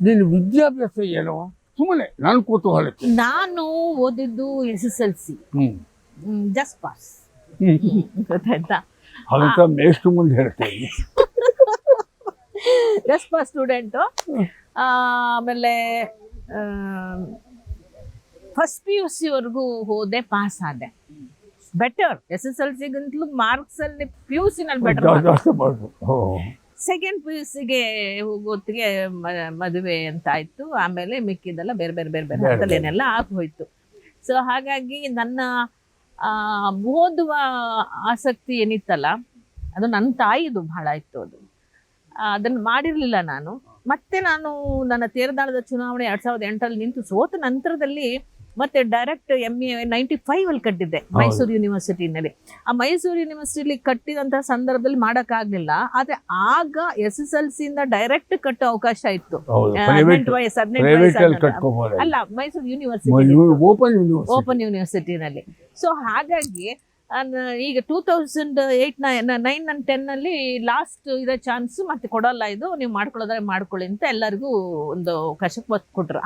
ನಿನ್ನ ವಿದ್ಯಾಭ್ಯಾಸ ಏನೋ ಸುಮ್ಮನೆ ನಾನು ಕುತೂಹಲಕ್ಕೆ. ನಾನು ಓದಿದ್ದು SSLC ಜಸ್ಟ್ ಪಾಸ್, ಗೊತ್ತಾಯ್ತಾ? ಅದಂತ ಮೇಷ್ಟು ಮುಂದೆ ಹೇಳ್ತೇನೆ. Just pass student. ಆಮೇಲೆ ಫಸ್ಟ್ PUC ವರೆಗೂ ಹೋದೆ, ಪಾಸ್ ಆದೆ. ಬೆಟರ್ SSLCಗಿಂತಲೂ ಮಾರ್ಕ್ಸಲ್ಲಿ PUC ನಲ್ಲಿ ಬೆಟರ್. ಜಾಸ್ತಿ ಮಾಡೋದು. ಸೆಕೆಂಡ್ PUCಗೆ ಹೋಗೋತ್ತಿಗೆ ಮದುವೆ ಅಂತ ಆಯ್ತು. ಆಮೇಲೆ ಮಿಕ್ಕಿದೆಲ್ಲ ಬೇರೆ ಬೇರೆ ಬೇರೆ ಬೇರೆ ಹಂತಲೇನೆಲ್ಲ ಆಗೋಯ್ತು. ಸೊ ಹಾಗಾಗಿ ನನ್ನ ಓದುವ ಆಸಕ್ತಿ ಏನಿತ್ತಲ್ಲ ಅದು ನನ್ನ ತಾಯಿದು ಬಹಳ ಇತ್ತು. ಅದನ್ನು ಮಾಡಿರಲಿಲ್ಲ ನಾನು. ಮತ್ತೆ ನಾನು ನನ್ನ ತೇರದಾಳದ ಚುನಾವಣೆ 2008 ನಿಂತು ಸೋತ ನಂತರದಲ್ಲಿ ಮತ್ತೆ ಡೈರೆಕ್ಟ್ MA 95 ಕಟ್ಟಿದ್ದೆ ಮೈಸೂರು ಯೂನಿವರ್ಸಿಟಿನಲ್ಲಿ. ಆ ಮೈಸೂರು ಯೂನಿವರ್ಸಿಟಿಲಿ ಕಟ್ಟಿದಂತಹ ಸಂದರ್ಭದಲ್ಲಿ ಮಾಡೋಕ್ಕಾಗಲಿಲ್ಲ. ಆದರೆ ಆಗ SSLC ಇಂದ ಡೈರೆಕ್ಟ್ ಕಟ್ಟೋ ಅವಕಾಶ ಇತ್ತು. 18 ವಯಸ್ಸು ಅಲ್ಲ, ಮೈಸೂರು ಯೂನಿವರ್ಸಿಟಿ ಓಪನ್ ಯೂನಿವರ್ಸಿಟಿನಲ್ಲಿ. ಸೊ ಹಾಗಾಗಿ ಈಗ 2008, 9 and 10 ಲಾಸ್ಟ್ ಇರೋ ಚಾನ್ಸ್ ಮತ್ತೆ ಕೊಡಲ್ಲ, ಇದು ನೀವು ಮಾಡ್ಕೊಳ್ಳೋದ್ರೆ ಮಾಡ್ಕೊಳ್ಳಿ ಅಂತ ಎಲ್ಲರಿಗೂ ಒಂದು ಅವಕಾಶ ಕೊಟ್ಟರು.